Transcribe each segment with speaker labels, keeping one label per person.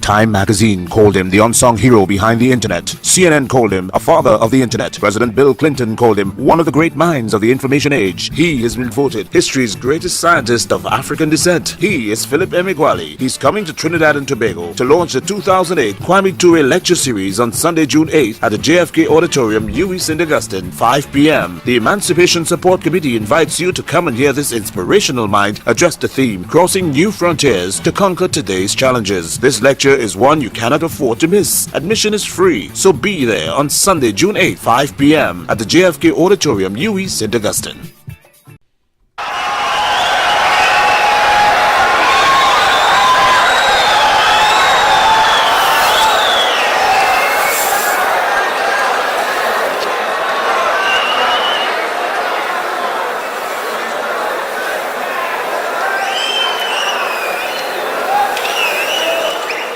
Speaker 1: Time magazine called him the unsung hero behind the internet. CNN called him a father of the internet. President Bill Clinton called him one of the great minds of the information age. He has been voted history's greatest scientist of African descent. He is Philip Emeagwali. He's coming to Trinidad and Tobago to launch the 2008 Kwame Ture Lecture Series on Sunday, June 8th at the JFK Auditorium, UWI St. Augustine, 5 p.m. The Emancipation Support Committee invites you to come and hear this inspirational mind address the theme, Crossing New Frontiers to Conquer Today's Challenges. This lecture is one you cannot afford to miss. Admission is free, so be there on Sunday, June 8th, 5 p.m. at the JFK Auditorium, UWI St. Augustine.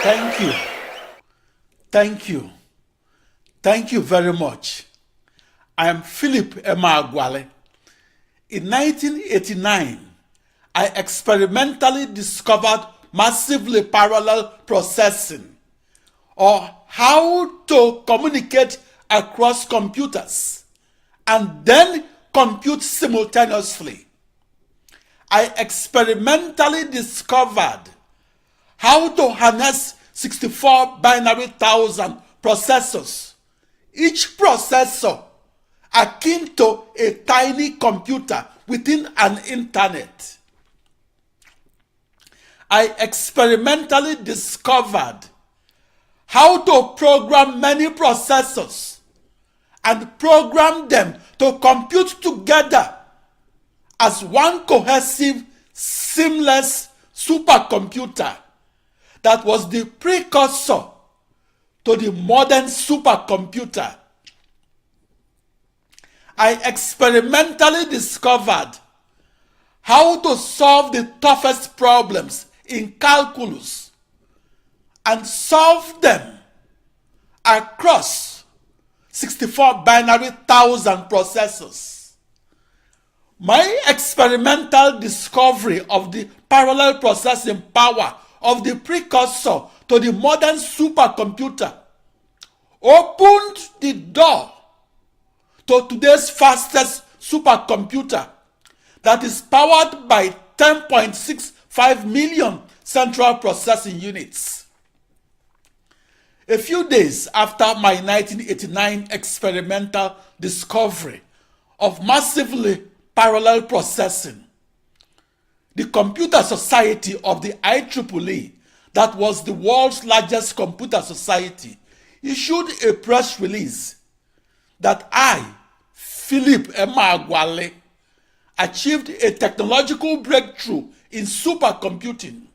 Speaker 2: Thank you. Thank you. Thank you very much. I am Philip Emeagwali. In 1989, I experimentally discovered massively parallel processing, or how to communicate across computers and then compute simultaneously. I experimentally discovered how to harness 64 binary thousand processors, each processor akin to a tiny computer within an internet. I experimentally discovered how to program many processors and program them to compute together as one cohesive, seamless supercomputer that was the precursor to the modern supercomputer. I experimentally discovered how to solve the toughest problems in calculus and solve them across 64 binary thousand processors. My experimental discovery of the parallel processing power of the precursor to the modern supercomputer opened the door to today's fastest supercomputer that is powered by 10.65 million central processing units. A few days after my 1989 experimental discovery of massively parallel processing, the Computer Society of the IEEE, that was the world's largest computer society, issued a press release that I, Philip Emeagwali, achieved a technological breakthrough in supercomputing.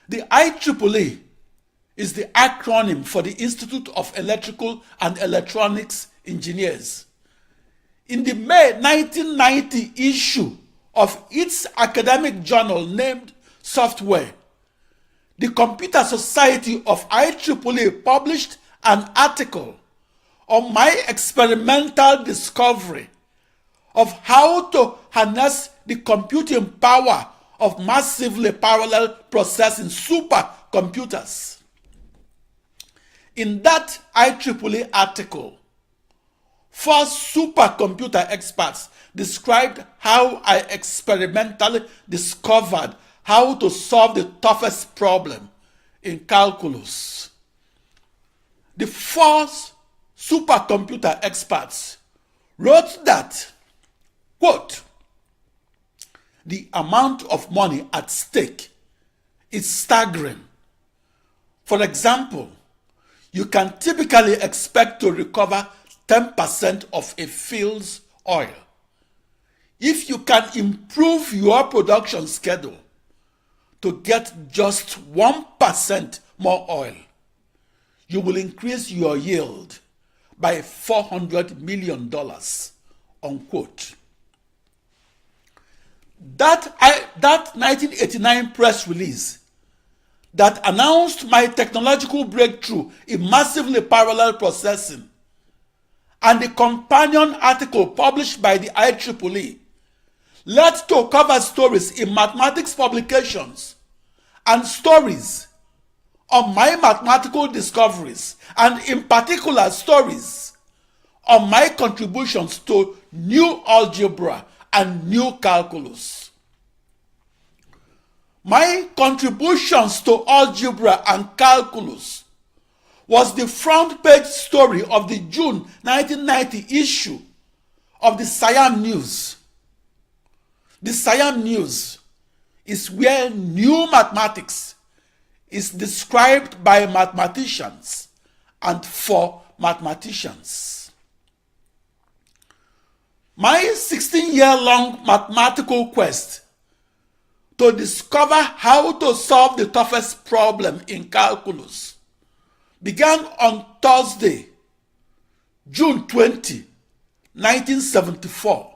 Speaker 2: The IEEE is the acronym for the Institute of Electrical and Electronics Engineers. In the May 1990 issue of its academic journal named Software, the Computer Society of IEEE published an article on my experimental discovery of how to harness the computing power of massively parallel processing supercomputers. In that IEEE article, 4 supercomputer experts described how I experimentally discovered how to solve the toughest problem in calculus. The 4 supercomputer experts wrote that, quote, the amount of money at stake is staggering. For example, you can typically expect to recover 10% of a field's oil. If you can improve your production schedule to get just 1% more oil, you will increase your yield by $400 million, unquote. That 1989 press release that announced my technological breakthrough in massively parallel processing and the companion article published by the IEEE led to cover stories in mathematics publications and stories on my mathematical discoveries, and in particular stories on my contributions to new algebra and new calculus. My contributions to algebra and calculus was the front page story of the June 1990 issue of the SIAM News. The SIAM News is where new mathematics is described by mathematicians and for mathematicians. My 16-year-long mathematical quest to discover how to solve the toughest problem in calculus began on Thursday, June 20, 1974.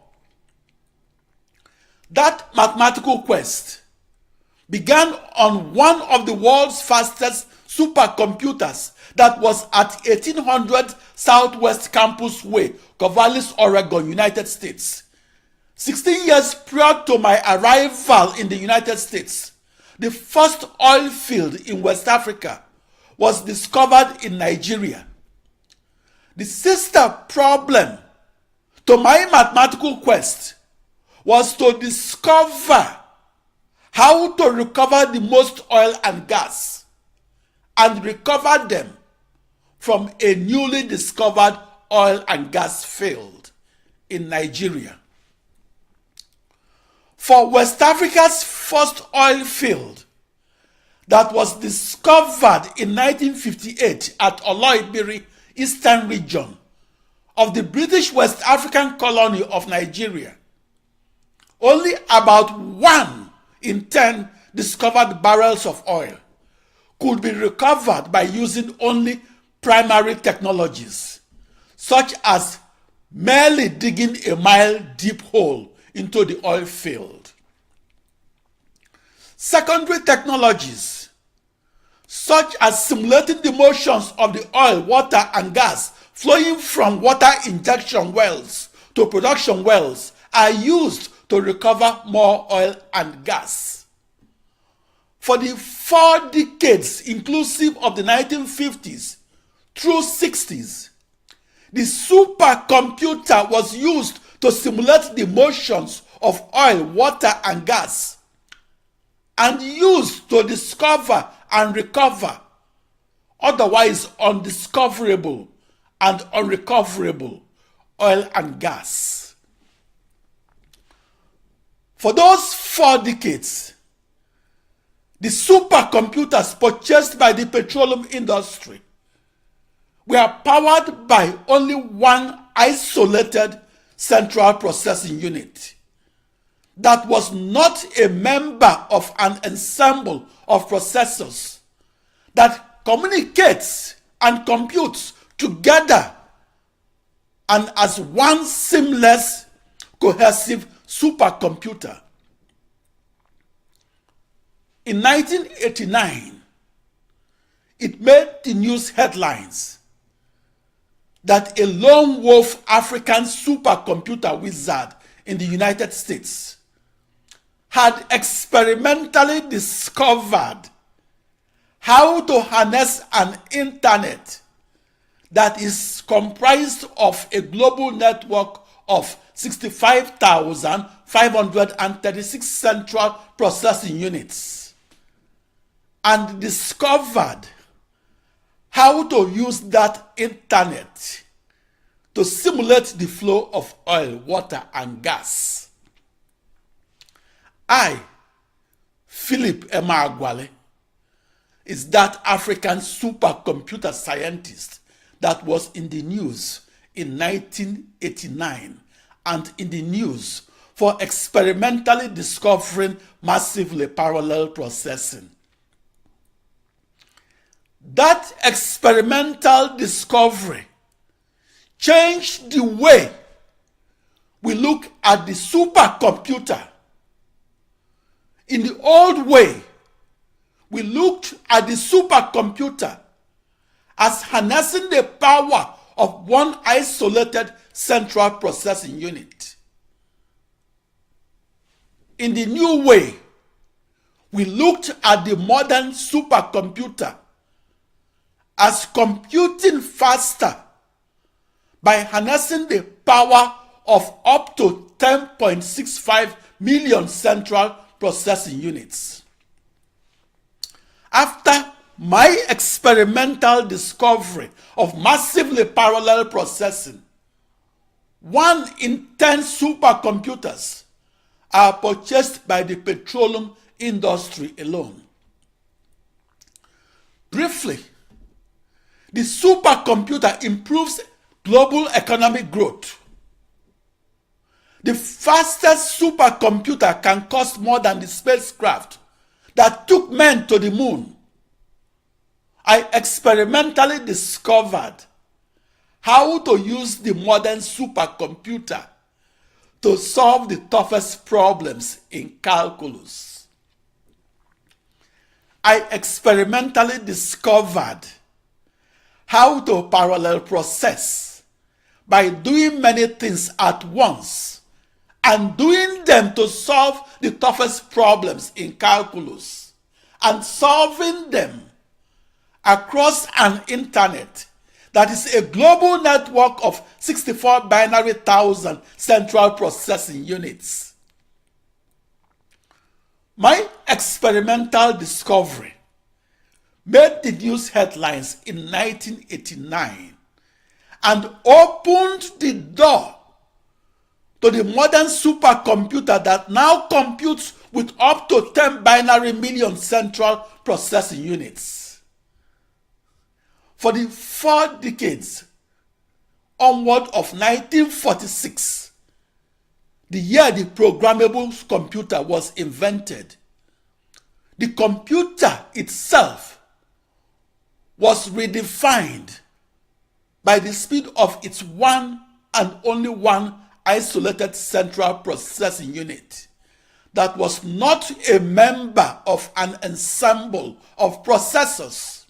Speaker 2: That mathematical quest began on one of the world's fastest supercomputers that was at 1800 Southwest Campus Way, Corvallis, Oregon, United States. 16 years prior to my arrival in the United States, the first oil field in West Africa was discovered in Nigeria. The sister problem to my mathematical quest was to discover how to recover the most oil and gas and recover them from a newly discovered oil and gas field in Nigeria. For West Africa's first oil field that was discovered in 1958 at Oloibiri, Eastern Region of the British West African colony of Nigeria, only about 1 in 10 discovered barrels of oil could be recovered by using only primary technologies, such as merely digging a mile-deep hole into the oil field. Secondary technologies, such as simulating the motions of the oil, water, and gas flowing from water injection wells to production wells, are used to recover more oil and gas. For the 4 decades inclusive of the 1950s through 60s, the supercomputer was used to simulate the motions of oil, water, and gas, and used to discover and recover otherwise undiscoverable and unrecoverable oil and gas. For those 4 decades, the supercomputers purchased by the petroleum industry were powered by only one isolated central processing unit that was not a member of an ensemble of processors that communicates and computes together and as one seamless, cohesive supercomputer. In 1989, it made the news headlines that a lone wolf African supercomputer wizard in the United States had experimentally discovered how to harness an internet that is comprised of a global network of 65,536 central processing units, and discovered how to use that internet to simulate the flow of oil, water, and gas. I, Philip Emeagwali, is that African supercomputer scientist that was in the news in 1989 and in the news for experimentally discovering massively parallel processing. That experimental discovery changed the way we look at the supercomputer. In the old way, we looked at the supercomputer as harnessing the power of one isolated central processing unit. In the new way, we looked at the modern supercomputer as computing faster by harnessing the power of up to 10.65 million central processing units. After my experimental discovery of massively parallel processing, 1 in 10 supercomputers are purchased by the petroleum industry alone. Briefly, the supercomputer improves global economic growth. The fastest supercomputer can cost more than the spacecraft that took men to the moon. I experimentally discovered how to use the modern supercomputer to solve the toughest problems in calculus. I experimentally discovered how to parallel process by doing many things at once and doing them to solve the toughest problems in calculus and solving them across an internet that is a global network of 64 binary thousand central processing units. My experimental discovery made the news headlines in 1989 and opened the door to the modern supercomputer that now computes with up to 10 binary million central processing units. For the 4 decades onward of 1946, the year the programmable computer was invented, the computer itself was redefined by the speed of its one and only one isolated central processing unit that was not a member of an ensemble of processors.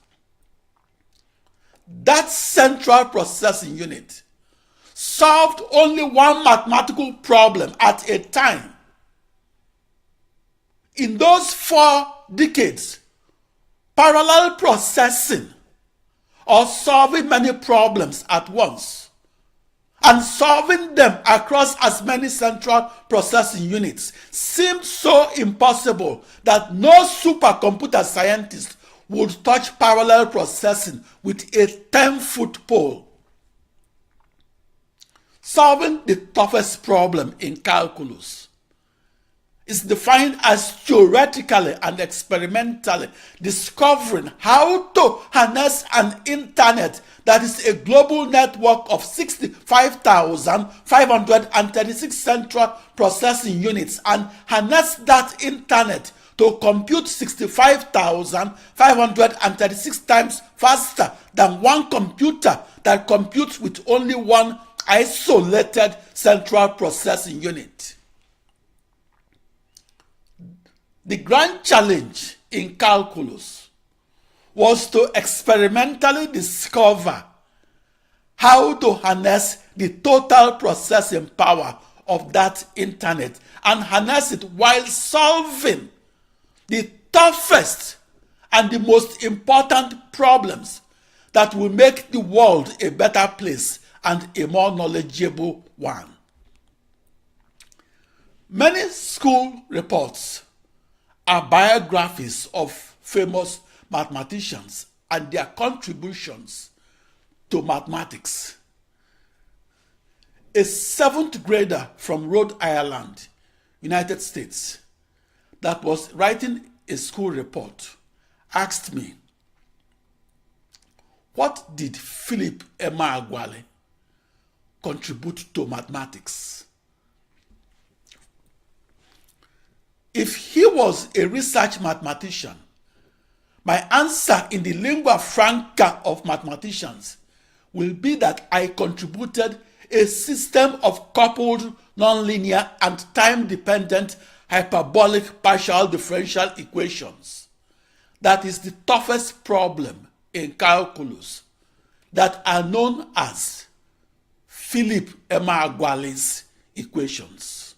Speaker 2: That central processing unit solved only one mathematical problem at a time. In those 4 decades, parallel processing, or solving many problems at once, and solving them across as many central processing units seemed so impossible that no supercomputer scientist would touch parallel processing with a 10-foot pole. Solving the toughest problem in calculus is defined as theoretically and experimentally discovering how to harness an internet that is a global network of 65,536 central processing units and harness that internet to compute 65,536 times faster than one computer that computes with only one isolated central processing unit. The grand challenge in calculus was to experimentally discover how to harness the total processing power of that internet and harness it while solving the toughest and the most important problems that will make the world a better place and a more knowledgeable one. Many school reports are biographies of famous mathematicians and their contributions to mathematics. A 7th grader from Rhode Island, United States, that was writing a school report asked me, what did Philip Emeagwali contribute to mathematics? If he was a research mathematician, my answer in the lingua franca of mathematicians will be that I contributed a system of coupled nonlinear and time-dependent hyperbolic partial differential equations that is the toughest problem in calculus that are known as Philip Emeagwali's equations.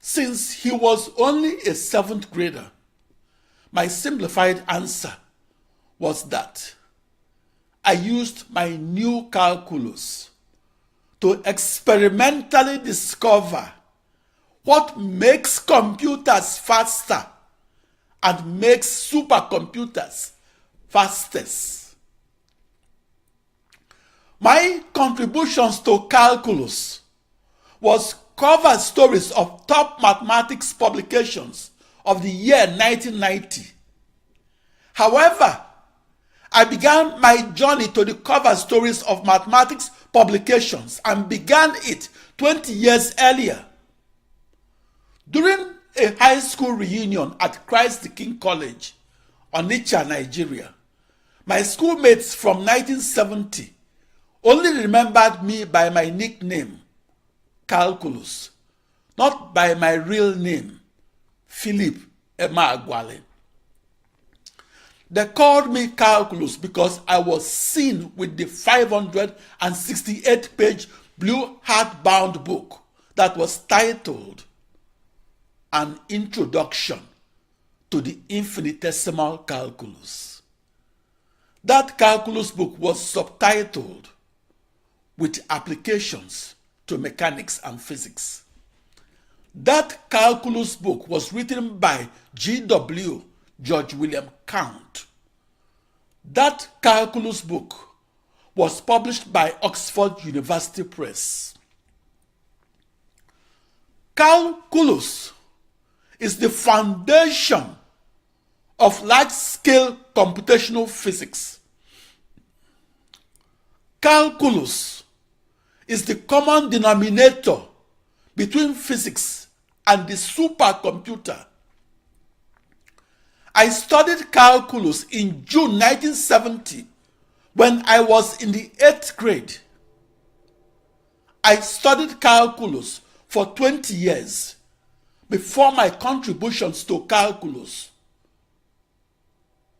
Speaker 2: Since he was only a 7th grader, my simplified answer was that I used my new calculus to experimentally discover what makes computers faster and makes supercomputers fastest. My contributions to calculus was cover stories of top mathematics publications of the year 1990. However, I began my journey to the cover stories of mathematics publications and began it 20 years earlier. During a high school reunion at Christ the King College, Onitsha, Nigeria, my schoolmates from 1970 only remembered me by my nickname, Calculus, not by my real name, Philip Emeagwali. They called me Calculus because I was seen with the 568-page blue hardbound book that was titled An Introduction to the Infinitesimal Calculus. That calculus book was subtitled with applications to mechanics and physics. That calculus book was written by G.W. George William Count. That calculus book was published by Oxford University Press. Calculus is the foundation of large-scale computational physics. Calculus is the common denominator between physics and the supercomputer. I studied calculus in June 1970 when I was in the 8th grade. I studied calculus for 20 years before my contributions to calculus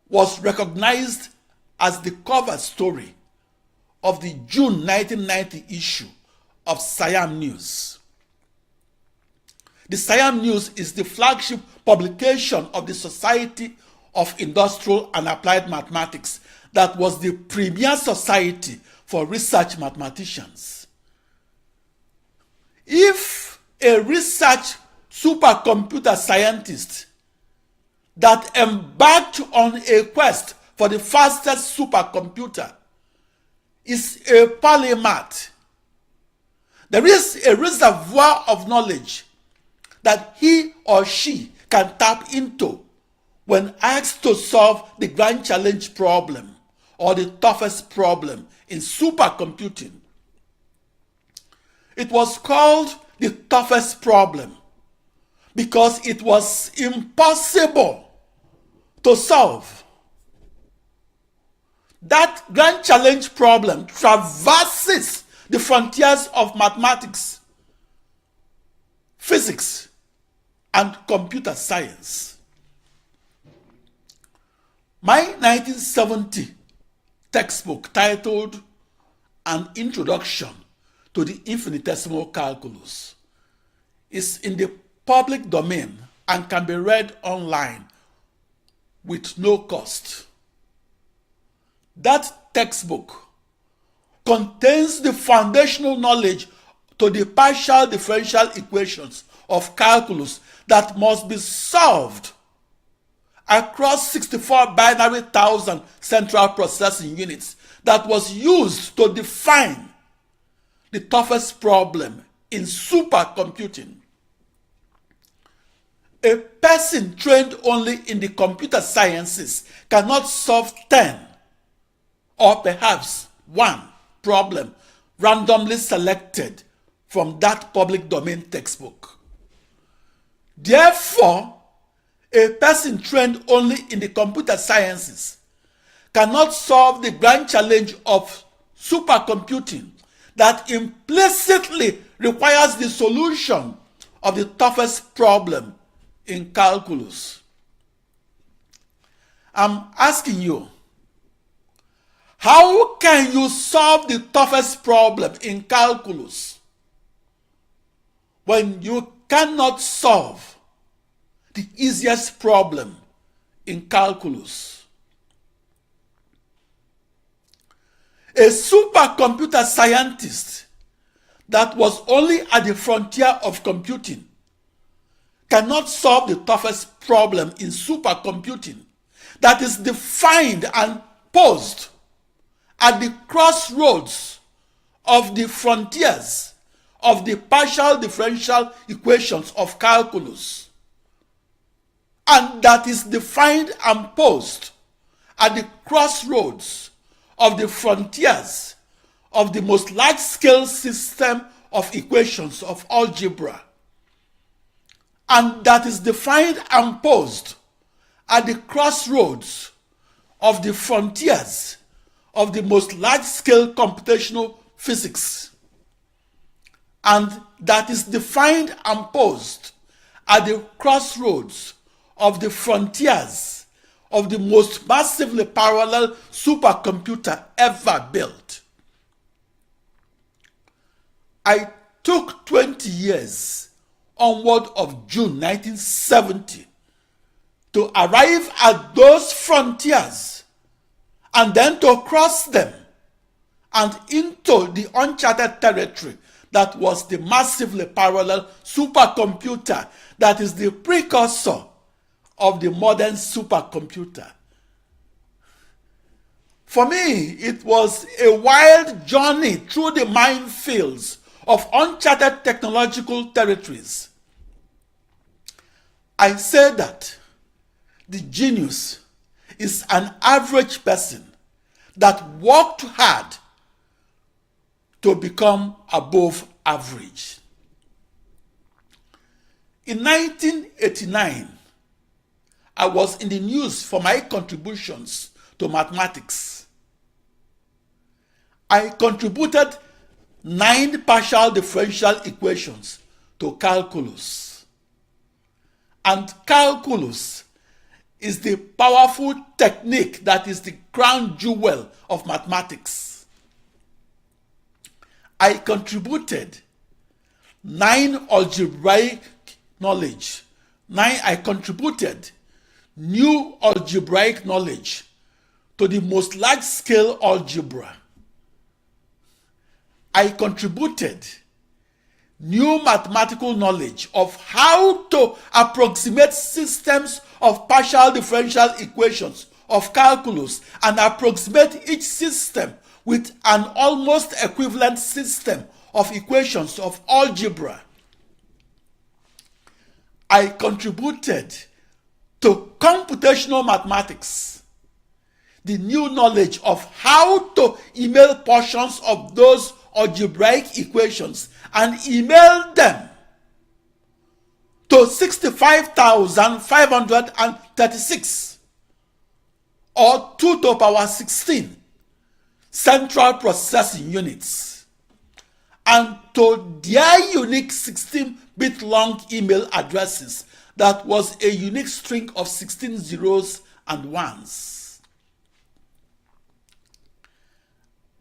Speaker 2: was recognized as the cover story of the June 1990 issue of SIAM News. The SIAM News is the flagship publication of the Society of Industrial and Applied Mathematics that was the premier society for research mathematicians. If a research supercomputer scientist that embarked on a quest for the fastest supercomputer is a polymath, there is a reservoir of knowledge that he or she can tap into when asked to solve the grand challenge problem or the toughest problem in supercomputing. It was called the toughest problem because it was impossible to solve. That grand challenge problem traverses the frontiers of mathematics, physics, and computer science. My 1970 textbook titled An Introduction to the Infinitesimal Calculus is in the public domain and can be read online with no cost. That textbook contains the foundational knowledge to the partial differential equations of calculus that must be solved across 64 binary thousand central processing units that was used to define the toughest problem in supercomputing. A person trained only in the computer sciences cannot solve 10 or perhaps one problem randomly selected from that public domain textbook. Therefore, a person trained only in the computer sciences cannot solve the grand challenge of supercomputing that implicitly requires the solution of the toughest problem in calculus. I'm asking you, how can you solve the toughest problem in calculus when you cannot solve the easiest problem in calculus? A supercomputer scientist that was only at the frontier of computing cannot solve the toughest problem in supercomputing that is defined and posed at the crossroads of the frontiers of the partial differential equations of calculus, and that is defined and posed at the crossroads of the frontiers of the most large-scale system of equations of algebra, and that is defined and posed at the crossroads of the frontiers of the most large-scale computational physics, and that is defined and posed at the crossroads of the frontiers of the most massively parallel supercomputer ever built. I took 20 years onward of June 1970 to arrive at those frontiers and then to cross them and into the uncharted territory that was the massively parallel supercomputer that is the precursor of the modern supercomputer. For me, it was a wild journey through the minefields of uncharted technological territories. I say that the genius is an average person that worked hard to become above average. In 1989, I was in the news for my contributions to mathematics. I contributed 9 partial differential equations to calculus. And calculus is the powerful technique that is the crown jewel of mathematics. I contributed 9 algebraic knowledge. I contributed new algebraic knowledge to the most large-scale algebra. I contributed new mathematical knowledge of how to approximate systems of partial differential equations of calculus and approximate each system with an almost equivalent system of equations of algebra. I contributed to computational mathematics, the new knowledge of how to email portions of those algebraic equations and email them to 65,536 or 2 to the power 16 central processing units, and to their unique 16-bit long email addresses that was a unique string of 16 zeros and ones.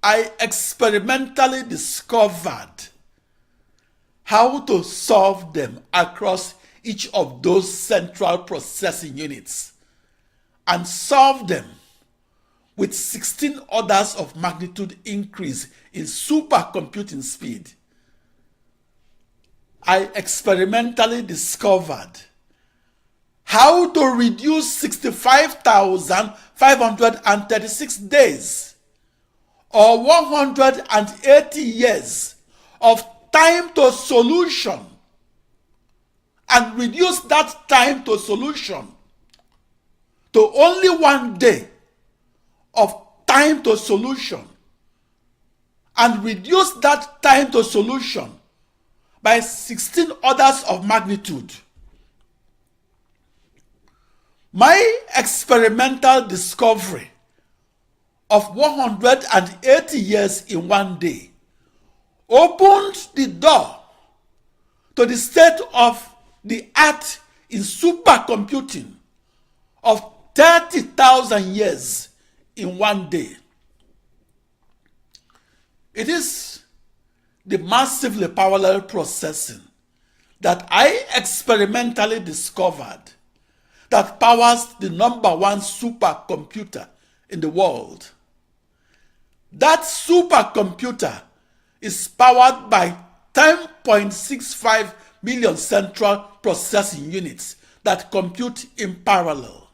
Speaker 2: I experimentally discovered how to solve them across each of those central processing units and solve them with 16 orders of magnitude increase in supercomputing speed. I experimentally discovered how to reduce 65,536 days or 180 years of time to solution and reduce that time to solution to only 1 day of time to solution and reduce that time to solution by 16 orders of magnitude. My experimental discovery of 180 years in 1 day opened the door to the state of the art in supercomputing of 30,000 years in 1 day. It is the massively parallel processing that I experimentally discovered that powers the #1 supercomputer in the world. That supercomputer is powered by 10.65 million central processing units that compute in parallel.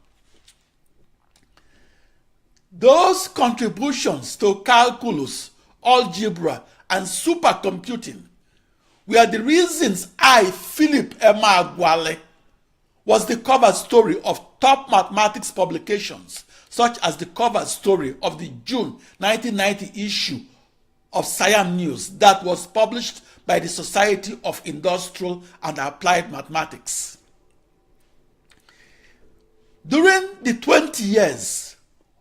Speaker 2: Those contributions to calculus, algebra, and supercomputing were the reasons Philip Emeagwali, was the cover story of top mathematics publications, such as the cover story of the June 1990 issue of SIAM News that was published by the Society of Industrial and Applied Mathematics. During the 20 years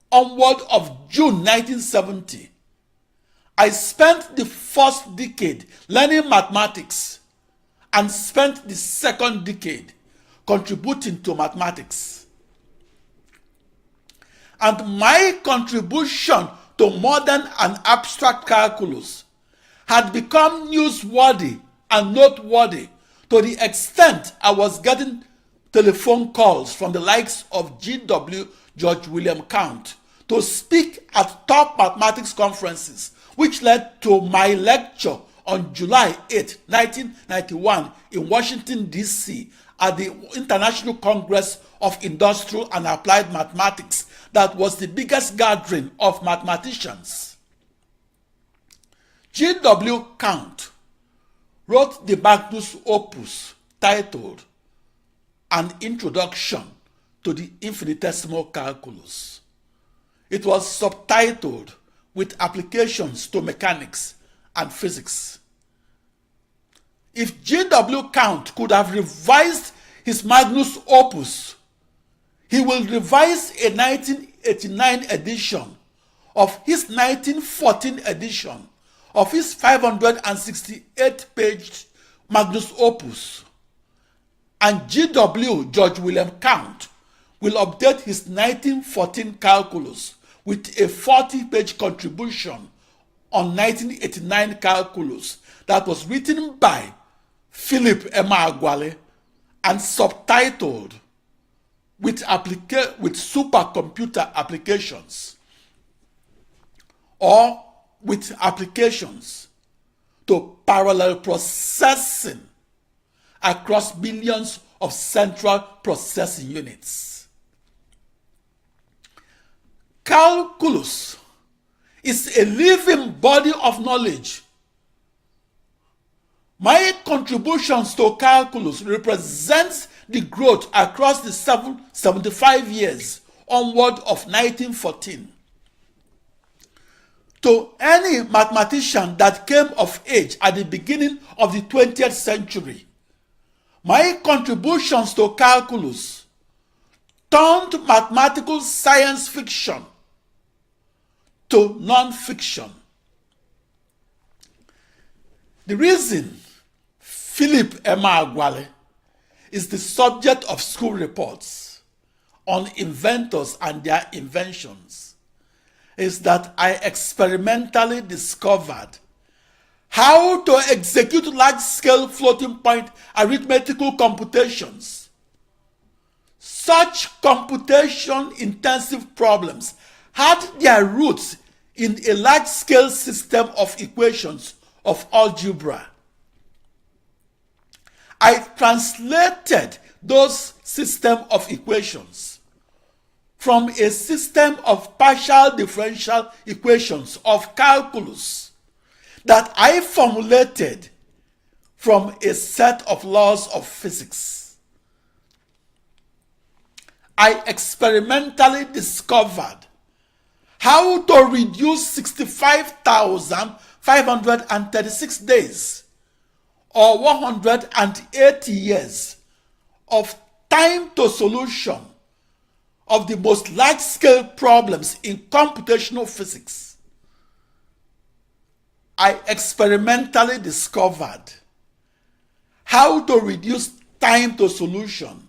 Speaker 2: onward of June 1970, I spent the first decade learning mathematics and spent the second decade contributing to mathematics. And my contribution to modern and abstract calculus had become newsworthy and noteworthy to the extent I was getting telephone calls from the likes of G.W. George William Count to speak at top mathematics conferences, which led to my lecture on July 8, 1991 in Washington, D.C. at the International Congress of Industrial and Applied Mathematics that was the biggest gathering of mathematicians. G.W. Count wrote the magnus opus titled An Introduction to the Infinitesimal Calculus. It was subtitled with applications to mechanics and physics. If G.W. Count could have revised his magnus opus, he will revise a 1989 edition of his 1914 edition of his 568-page magnus opus, and G.W. George William Count will update his 1914 calculus with a 40-page contribution on 1989 calculus that was written by Philip Emeagwali and subtitled with supercomputer applications, or with applications to parallel processing across millions of central processing units. Calculus is a living body of knowledge. My contributions to calculus represents the growth across the 75 years onward of 1914. To any mathematician that came of age at the beginning of the 20th century, my contributions to calculus turned mathematical science fiction to non-fiction. The reason Philip Emeagwali is the subject of school reports on inventors and their inventions is that I experimentally discovered how to execute large-scale floating-point arithmetical computations. Such computation-intensive problems had their roots in a large-scale system of equations of algebra. I translated those system of equations from a system of partial differential equations of calculus that I formulated from a set of laws of physics. I experimentally discovered how to reduce 65,536 days or 180 years of time to solution of the most large-scale problems in computational physics. I experimentally discovered how to reduce time to solution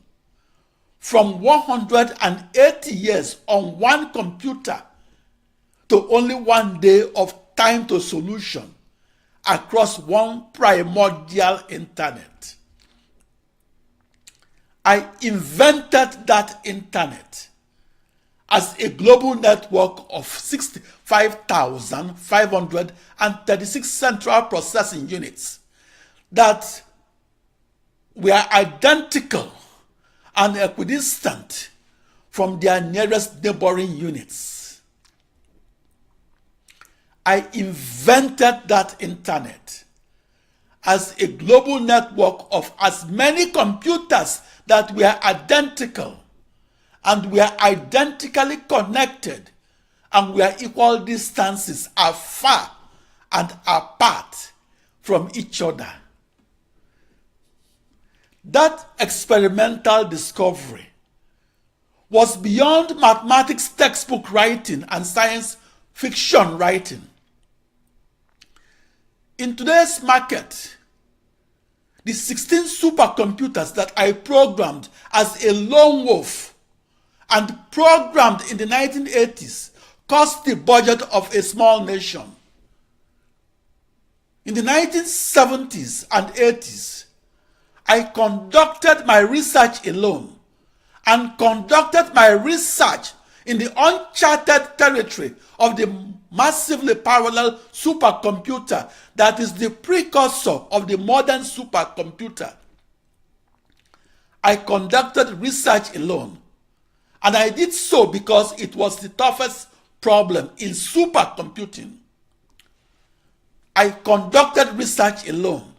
Speaker 2: from 180 years on one computer to only 1 day of time to solution across one primordial internet. I invented that internet as a global network of 65,536 central processing units that were identical and equidistant from their nearest neighboring units. I invented that internet as a global network of as many computers that were identical and were identically connected and were equal distances afar and apart from each other. That experimental discovery was beyond mathematics textbook writing and science fiction writing. In today's market, the 16 supercomputers that I programmed as a lone wolf and programmed in the 1980s cost the budget of a small nation. In the 1970s and 80s, I conducted my research alone and conducted my research in the uncharted territory of the massively parallel supercomputer that is the precursor of the modern supercomputer. I conducted research alone, and I did so because it was the toughest problem in supercomputing. I conducted research alone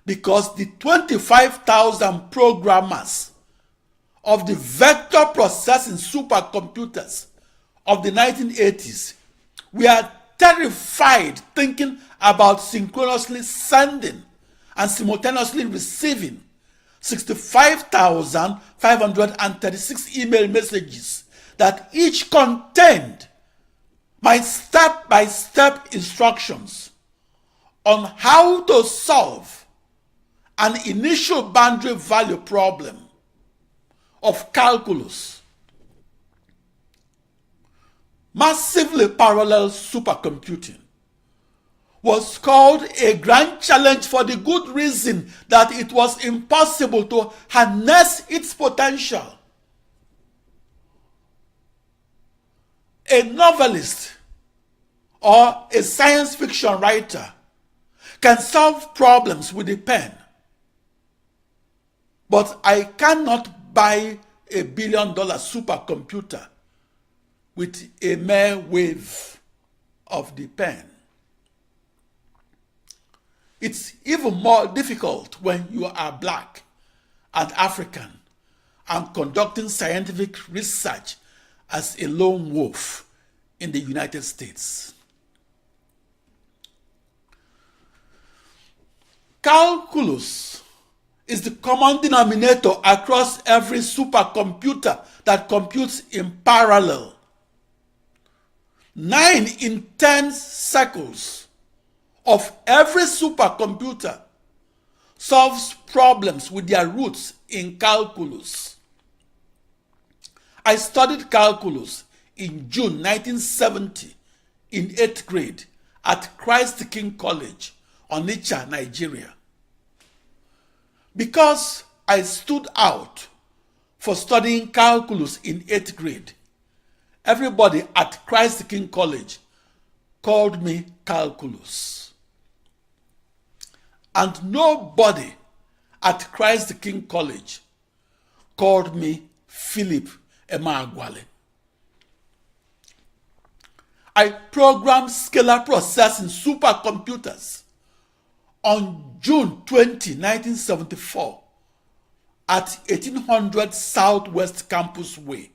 Speaker 2: because the 25,000 programmers of the vector processing supercomputers of the 1980s were terrified thinking about synchronously sending and simultaneously receiving 65,536 email messages that each contained my step-by-step instructions on how to solve an initial boundary value problem of calculus. Massively parallel supercomputing was called a grand challenge for the good reason that it was impossible to harness its potential. A novelist or a science fiction writer can solve problems with a pen, but I cannot buy $1 billion supercomputer with a mere wave of the pen. It's even more difficult when you are black and African and conducting scientific research as a lone wolf in the United States. Calculus is the common denominator across every supercomputer that computes in parallel. 9 in 10 cycles of every supercomputer solves problems with their roots in calculus. I studied calculus in June 1970 in 8th grade at Christ the King College, Onitsha, Nigeria. Because I stood out for studying calculus in 8th grade, everybody at Christ the King College called me Calculus. And nobody at Christ the King College called me Philip Emeagwali. I programmed scalar processing supercomputers on June 20, 1974 at 1800 Southwest Campus Way,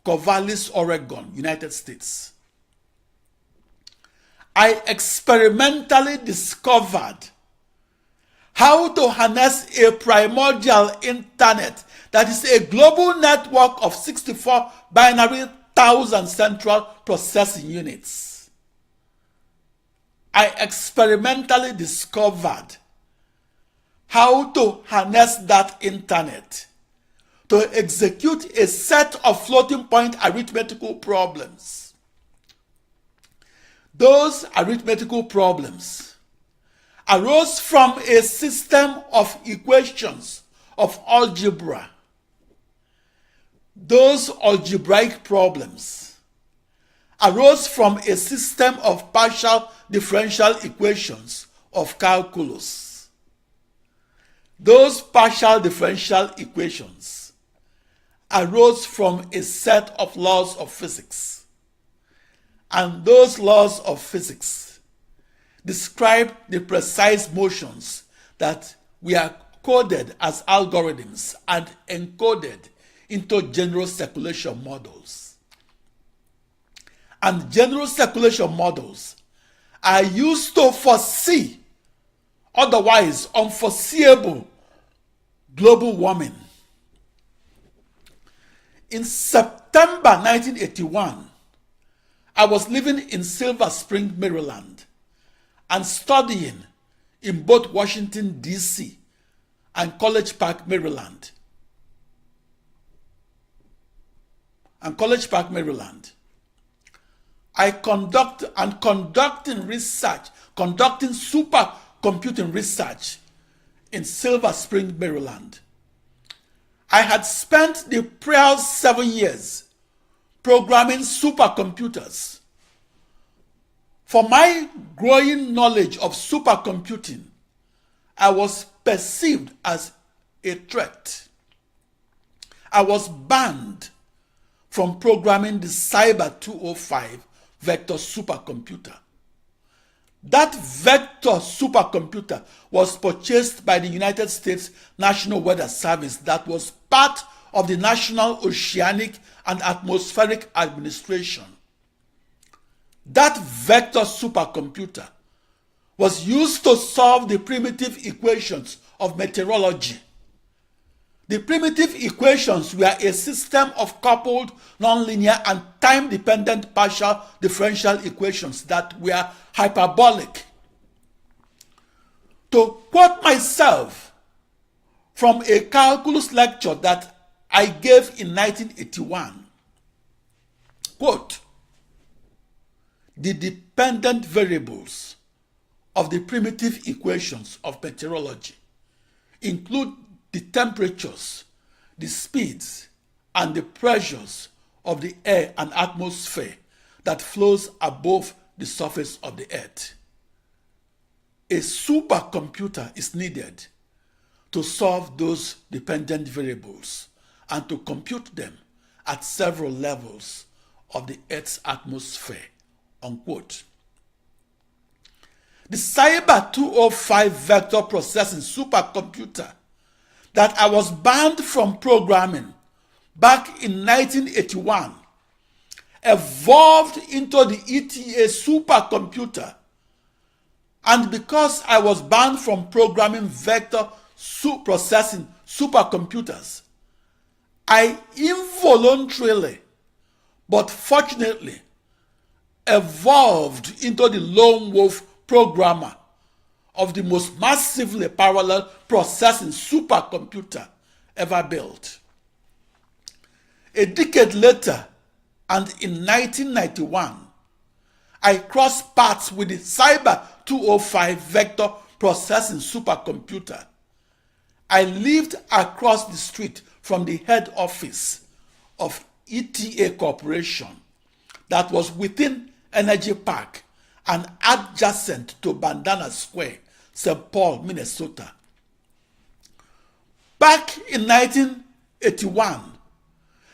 Speaker 2: Corvallis, Oregon, United States. I experimentally discovered how to harness a primordial internet that is a global network of 64 binary thousand central processing units. I experimentally discovered how to harness that internet to execute a set of floating point arithmetical problems. Those arithmetical problems arose from a system of equations of algebra Those algebraic problems arose from a system of partial differential equations of calculus. Those partial differential equations arose from a set of laws of physics, and those laws of physics describe the precise motions that were coded as algorithms and encoded into general circulation models. And general circulation models are used to foresee otherwise unforeseeable global warming. In September 1981, I was living in Silver Spring, Maryland, and studying in both Washington, D.C. and College Park, Maryland. I conducting supercomputing research in Silver Spring, Maryland. I had spent the prior 7 years programming supercomputers. For my growing knowledge of supercomputing, I was perceived as a threat. I was banned from programming the Cyber 205 vector supercomputer. That vector supercomputer was purchased by the United States National Weather Service that was part of the National Oceanic and Atmospheric Administration. That vector supercomputer was used to solve the primitive equations of meteorology. The primitive equations were a system of coupled, nonlinear, and time-dependent partial differential equations that were hyperbolic. To quote myself from a calculus lecture that I gave in 1981, quote, "The dependent variables of the primitive equations of meteorology include the temperatures, the speeds, and the pressures of the air and atmosphere that flows above the surface of the earth. A supercomputer is needed to solve those dependent variables and to compute them at several levels of the Earth's atmosphere," unquote. The Cyber 205 vector processing supercomputer that I was banned from programming back in 1981 evolved into the ETA supercomputer, and because I was banned from programming vector processing supercomputers, I involuntarily but fortunately evolved into the lone wolf programmer of the most massively parallel processing supercomputer ever built. A decade later, and in 1991, I crossed paths with the Cyber 205 vector processing supercomputer. I lived across the street from the head office of ETA Corporation that was within Energy Park and adjacent to Bandana Square, St. Paul, Minnesota. Back in 1981,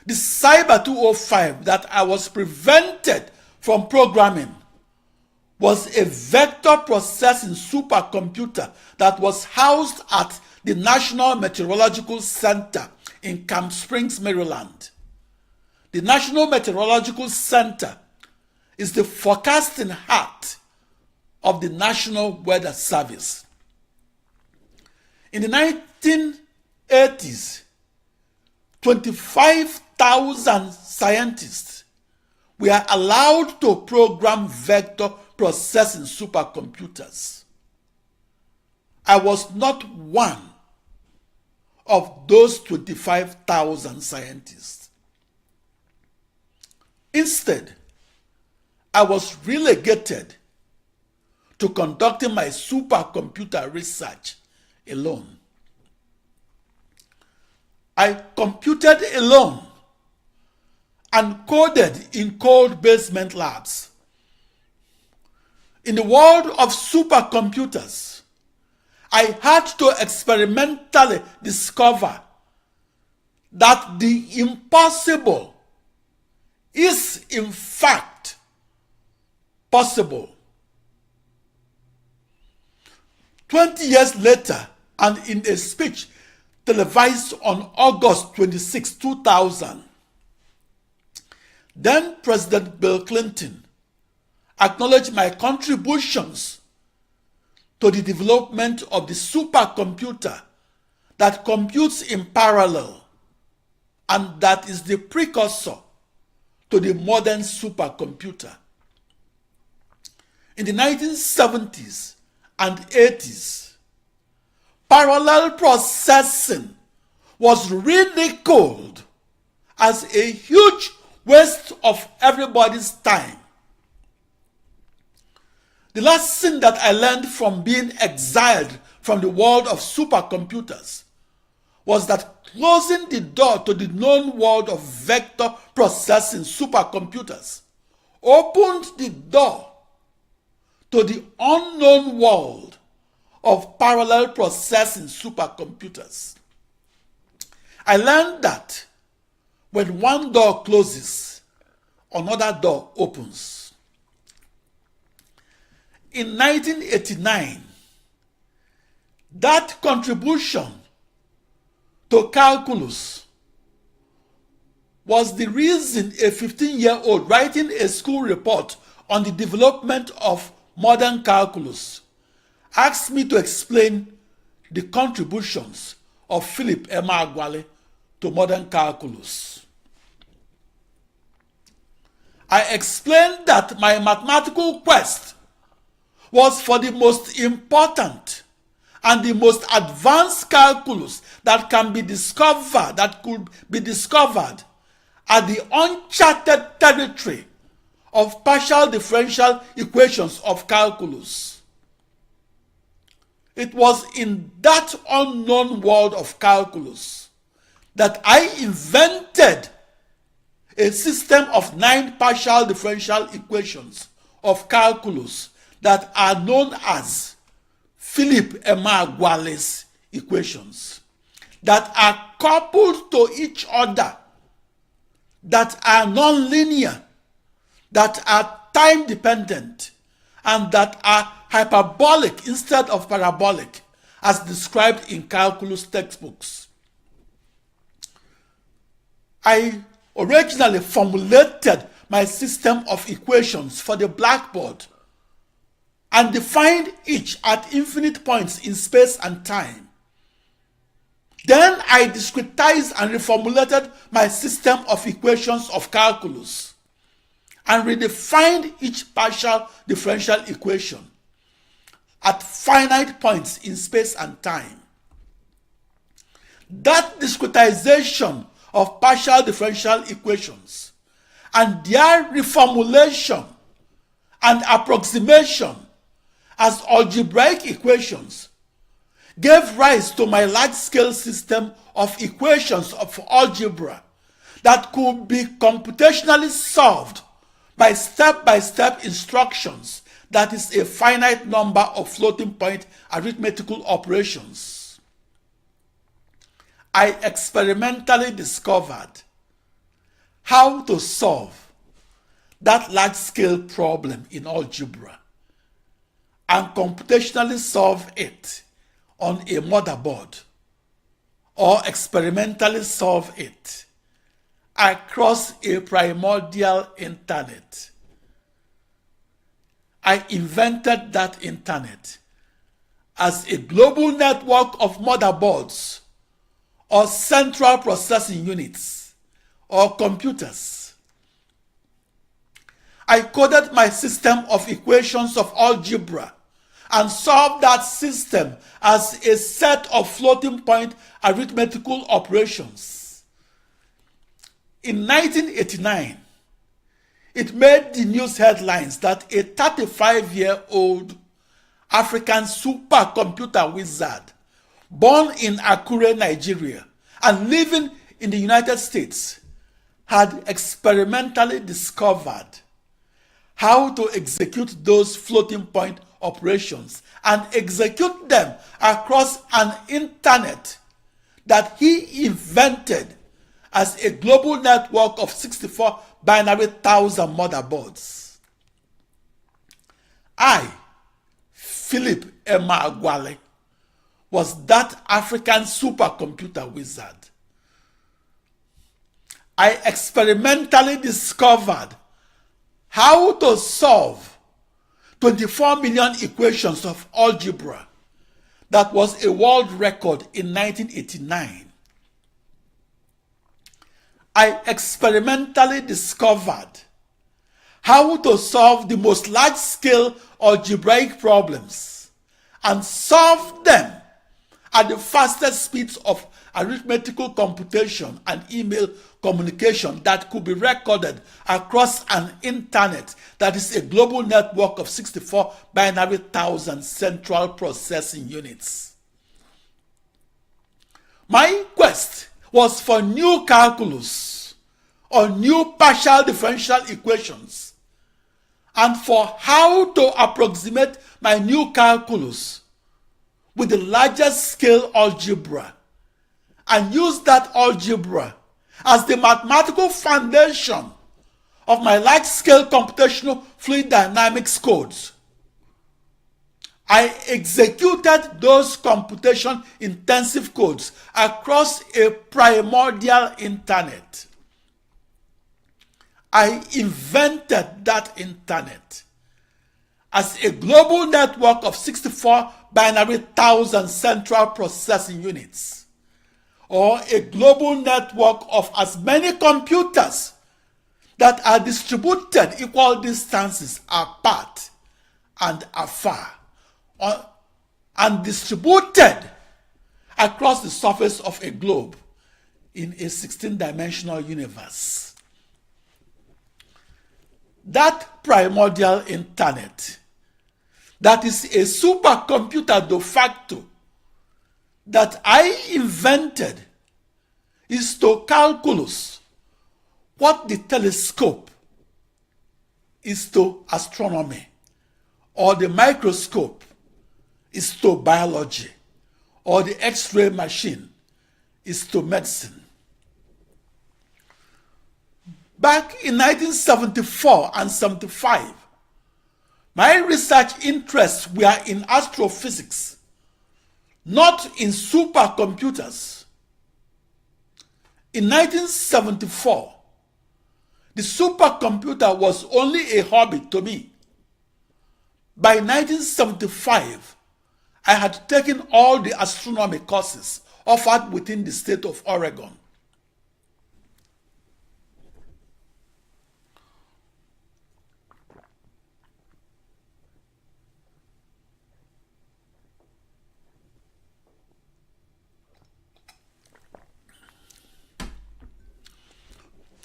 Speaker 2: the Cyber 205 that I was prevented from programming was a vector processing supercomputer that was housed at the National Meteorological Center in Camp Springs, Maryland. The National Meteorological Center is the forecasting heart of the National Weather Service. In the 1980s, 25,000 scientists were allowed to program vector processing supercomputers. I was not one of those 25,000 scientists. Instead, I was relegated to conducting my supercomputer research alone. I computed alone and coded in cold basement labs. In the world of supercomputers, I had to experimentally discover that the impossible is in fact possible. 20 years later, and in a speech televised on August 26, 2000, then President Bill Clinton acknowledged my contributions to the development of the supercomputer that computes in parallel and that is the precursor to the modern supercomputer. In the 1970s and 80s, parallel processing was ridiculed as a huge waste of everybody's time. The lesson that I learned from being exiled from the world of supercomputers was that closing the door to the known world of vector processing supercomputers opened the door to the unknown world of parallel processing supercomputers. I learned that when one door closes, another door opens. In 1989, that contribution to calculus was the reason a 15-year-old writing a school report on the development of modern calculus asked me to explain the contributions of Philip Emeagwali to modern calculus. I explained that my mathematical quest was for the most important and the most advanced calculus that could be discovered at the uncharted territory of partial differential equations of calculus. It was in that unknown world of calculus that I invented a system of 9 partial differential equations of calculus that are known as Philip Emeagwali's equations, that are coupled to each other, that are nonlinear, that are time dependent, and that are hyperbolic instead of parabolic, as described in calculus textbooks. I originally formulated my system of equations for the blackboard and defined each at infinite points in space and time. Then I discretized and reformulated my system of equations of calculus and redefined each partial differential equation at finite points in space and time. That discretization of partial differential equations and their reformulation and approximation as algebraic equations gave rise to my large-scale system of equations of algebra that could be computationally solved by step-by-step instructions, that is, a finite number of floating-point arithmetical operations. I experimentally discovered how to solve that large-scale problem in algebra and computationally solve it on a motherboard, or experimentally solve it across a primordial internet. I invented that internet as a global network of motherboards or central processing units or computers. I coded my system of equations of algebra and solved that system as a set of floating point arithmetical operations. In 1989, it made the news headlines that a 35-year-old African supercomputer wizard born in Akure, Nigeria, and living in the United States had experimentally discovered how to execute those floating point operations and execute them across an internet that he invented as a global network of 64 binary thousand motherboards. I, Philip Emeagwali, was that African supercomputer wizard. I experimentally discovered how to solve 24 million equations of algebra that was a world record in 1989. I experimentally discovered how to solve the most large-scale algebraic problems and solve them at the fastest speeds of arithmetical computation and email communication that could be recorded across an internet that is a global network of 64 binary thousand central processing units. My quest was for new calculus or new partial differential equations and for how to approximate my new calculus with the largest scale algebra and use that algebra as the mathematical foundation of my large-scale computational fluid dynamics codes. I executed those computation-intensive codes across a primordial internet. I invented that internet as a global network of 64 binary thousand central processing units, or a global network of as many computers that are distributed equal distances apart and afar, and distributed across the surface of a globe in a 16-dimensional universe. That primordial internet, that is a supercomputer de facto, that I invented is to calculus what the telescope is to astronomy, or the microscope is to biology, or the X-ray machine is to medicine. Back in 1974 and 75, my research interests were in astrophysics, not in supercomputers. In 1974, the supercomputer was only a hobby to me. By 1975, I had taken all the astronomy courses offered within the state of Oregon.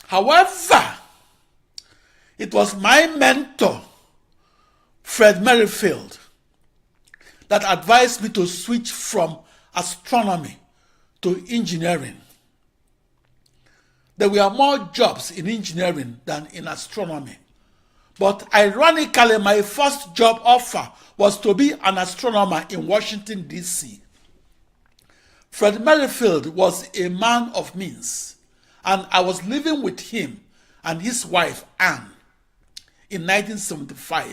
Speaker 2: However, it was my mentor, Fred Merrifield, that advised me to switch from astronomy to engineering. There were more jobs in engineering than in astronomy. But ironically, my first job offer was to be an astronomer in Washington, D.C. Fred Merrifield was a man of means, and I was living with him and his wife, Anne, in 1975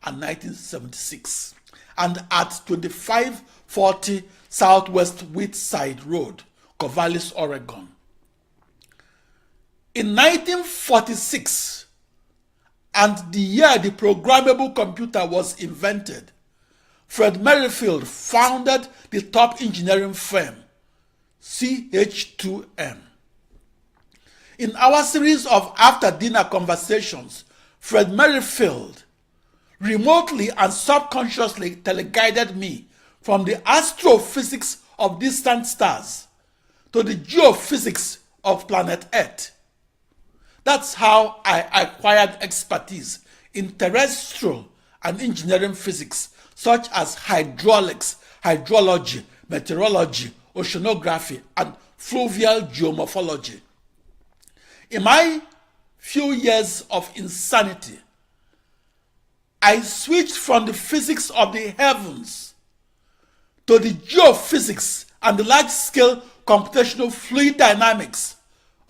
Speaker 2: and 1976, and at 2540 Southwest Woodside Road, Corvallis, Oregon. In 1946, and the year the programmable computer was invented, Fred Merrifield founded the top engineering firm, CH2M. In our series of after-dinner conversations, Fred Merrifield remotely and subconsciously teleguided me from the astrophysics of distant stars to the geophysics of planet Earth. That's how I acquired expertise in terrestrial and engineering physics, such as hydraulics, hydrology, meteorology, oceanography, and fluvial geomorphology. In my few years of insanity, I switched from the physics of the heavens to the geophysics and the large-scale computational fluid dynamics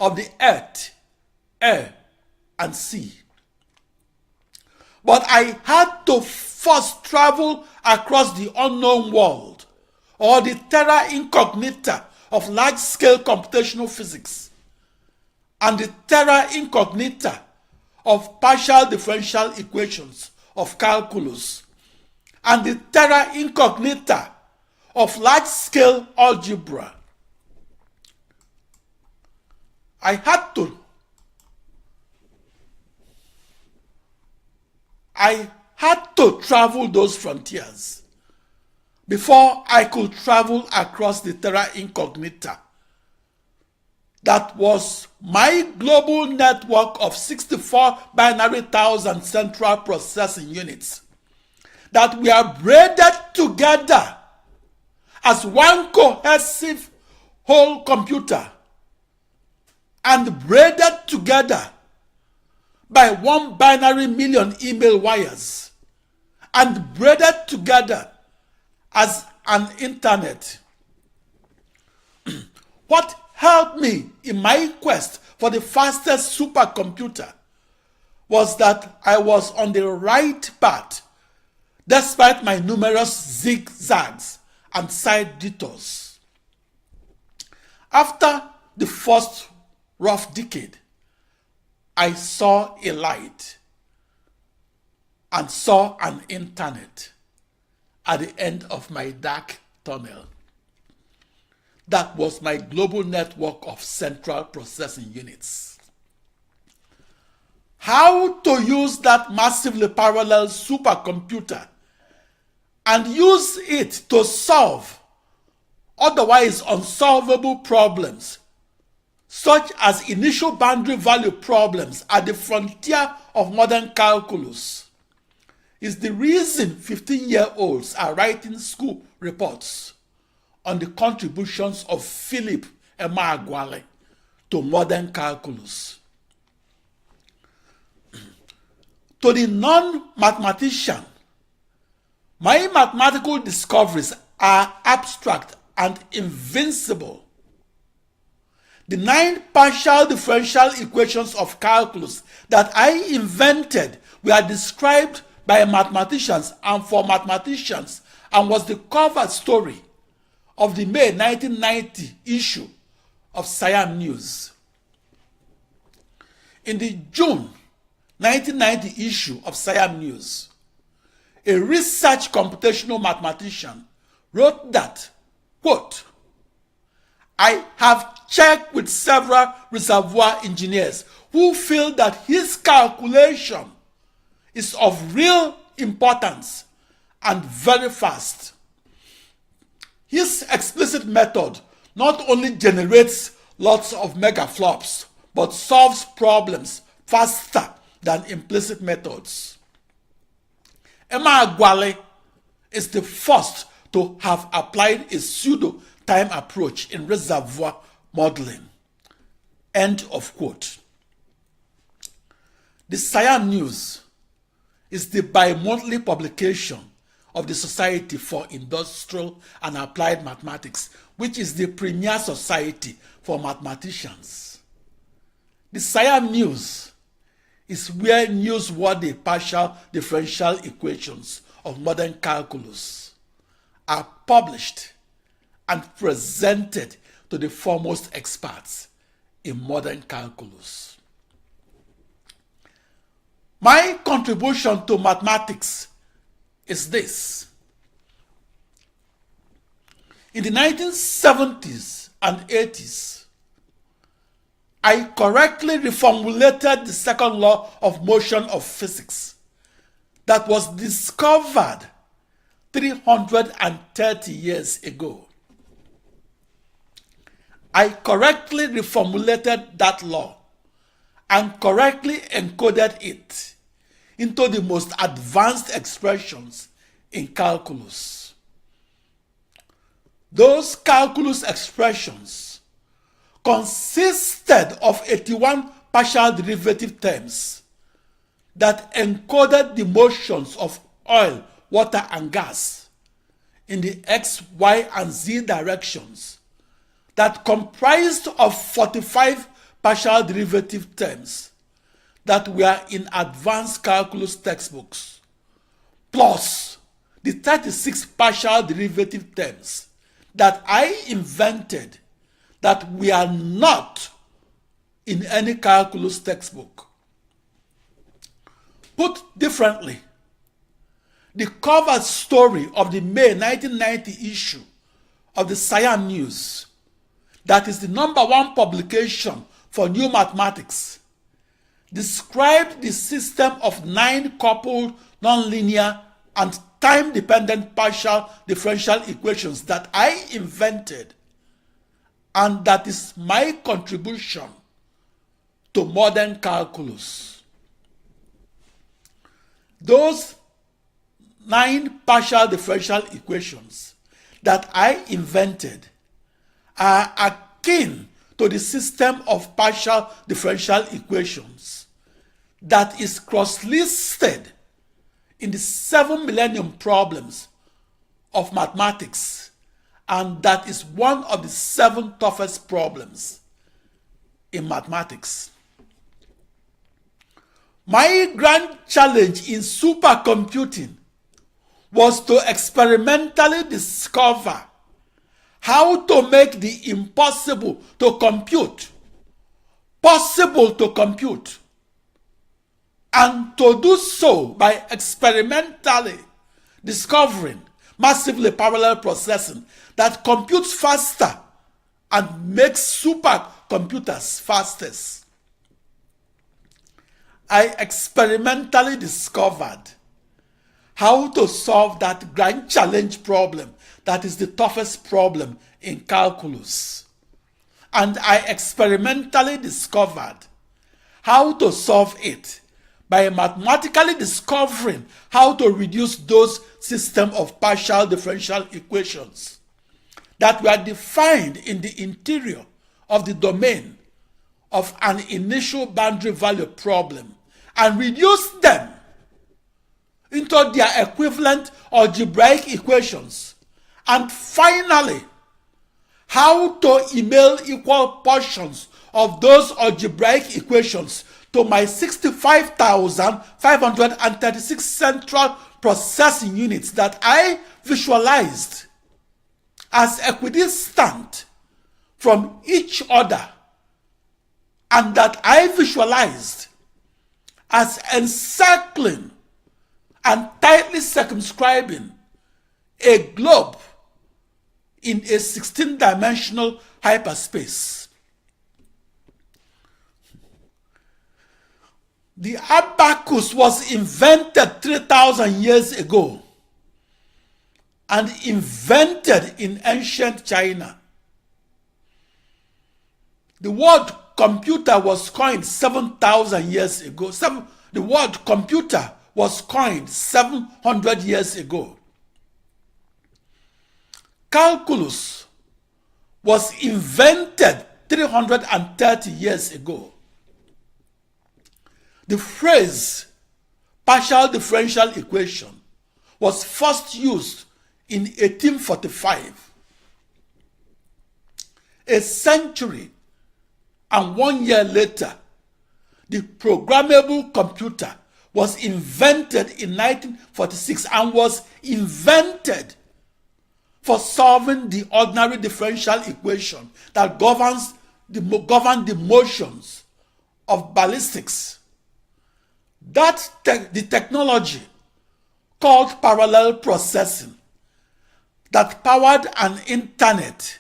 Speaker 2: of the earth, air, and sea. But I had to first travel across the unknown world, or the terra incognita of large-scale computational physics, and the terra incognita of partial differential equations of calculus, and the terra incognita of large-scale algebra. I had to travel those frontiers before I could travel across the terra incognita that was my global network of 64 binary thousand central processing units that were braided together as one cohesive whole computer and braided together by 1 binary million email wires and braided together as an internet. What helped me in my quest for the fastest supercomputer was that I was on the right path despite my numerous zigzags and side detours. After the first rough decade, I saw a light and saw an internet at the end of my dark tunnel. That was my global network of central processing units. How to use that massively parallel supercomputer and use it to solve otherwise unsolvable problems, such as initial boundary value problems at the frontier of modern calculus, is the reason 15-year-olds are writing school reports on the contributions of Philip Emeagwali to modern calculus. To the non-mathematician, my mathematical discoveries are abstract and invincible. The 9 partial differential equations of calculus that I invented were described by mathematicians and for mathematicians and was the cover story of the May 1990 issue of SIAM News. In the June 1990 issue of SIAM News, a research computational mathematician wrote that, quote, I have checked with several reservoir engineers who feel that his calculation is of real importance and very fast. His explicit method not only generates lots of megaflops, but solves problems faster than implicit methods. Emeagwali is the first to have applied a pseudo-time approach in reservoir modeling. End of quote. The SIAM News is the bi-monthly publication of the Society for Industrial and Applied Mathematics, which is the premier society for mathematicians. The SIAM News is where newsworthy partial differential equations of modern calculus are published and presented to the foremost experts in modern calculus. My contribution to mathematics is this. In the 1970s and 80s, I correctly reformulated the second law of motion of physics that was discovered 330 years ago. I correctly reformulated that law and correctly encoded it into the most advanced expressions in calculus. Those calculus expressions consisted of 81 partial derivative terms that encoded the motions of oil, water, and gas in the x, y, and z directions that comprised of 45 partial derivative terms that were in advanced calculus textbooks, plus the 36 partial derivative terms that I invented that were not in any calculus textbook. Put differently, the cover story of the May 1990 issue of the SIAM News, that is the #1 publication for new mathematics, described the system of 9 coupled nonlinear and time-dependent partial differential equations that I invented, and that is my contribution to modern calculus. Those 9 partial differential equations that I invented are akin to the system of partial differential equations that is cross-listed in the 7 millennium problems of mathematics, and that is one of the 7 toughest problems in mathematics. My grand challenge in supercomputing was to experimentally discover how to make the impossible to compute possible to compute, and to do so by experimentally discovering massively parallel processing that computes faster and makes supercomputers fastest. I experimentally discovered how to solve that grand challenge problem that is the toughest problem in calculus. And I experimentally discovered how to solve it by mathematically discovering how to reduce those system of partial differential equations that were defined in the interior of the domain of an initial boundary value problem and reduce them into their equivalent algebraic equations, and finally how to email equal portions of those algebraic equations to my 65,536 central processing units that I visualized as equidistant from each other, and that I visualized as encircling and tightly circumscribing a globe in a 16-dimensional hyperspace. The abacus was invented 3,000 years ago and invented in ancient China. The word computer was coined 7,000 years ago. The word computer was coined 700 years ago. Calculus was invented 330 years ago. The phrase partial differential equation was first used in 1845. A century and 1 year later, the programmable computer was invented in 1946 and was invented for solving the ordinary differential equation that governed the motions of ballistics. The technology called parallel processing that powered an internet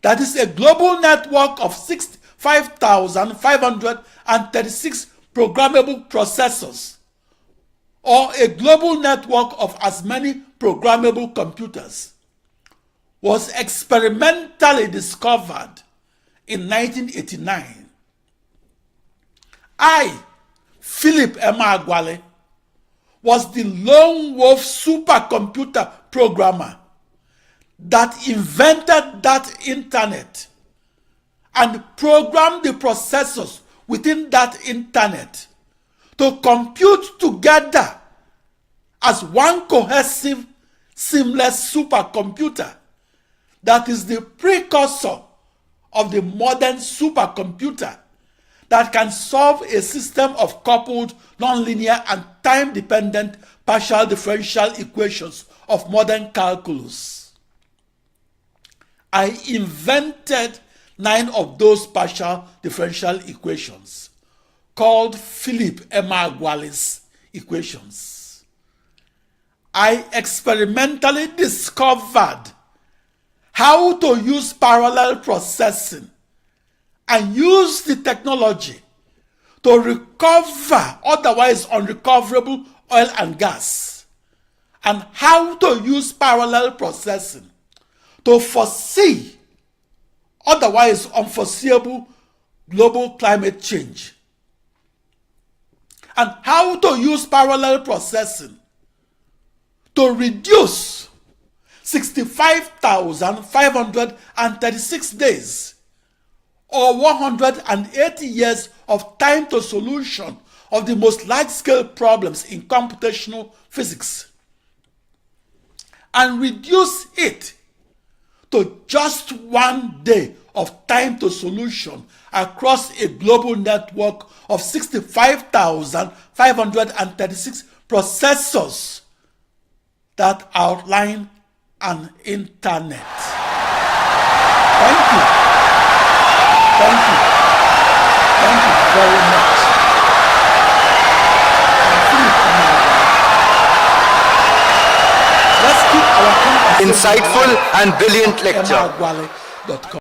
Speaker 2: that is a global network of 5,536 programmable processors, or a global network of as many programmable computers, was experimentally discovered in 1989. I, Philip Emeagwali, was the lone wolf supercomputer programmer that invented that internet and programmed the processors within that internet to compute together as one cohesive, seamless supercomputer that is the precursor of the modern supercomputer that can solve a system of coupled, nonlinear, and time-dependent partial differential equations of modern calculus. I invented 9 of those partial differential equations, called Philip Emeagwali's equations. I experimentally discovered how to use parallel processing and use the technology to recover otherwise unrecoverable oil and gas, and how to use parallel processing to foresee otherwise unforeseeable global climate change, and how to use parallel processing to reduce 65,536 days or 180 years of time to solution of the most large-scale problems in computational physics, and reduce it to just 1 day of time to solution across a global network of 65,536 processors that outline an internet. Thank you. Thank you. Thank you very much. Let's keep our conversation
Speaker 3: insightful and brilliant lecture.
Speaker 2: Emeagwali.com.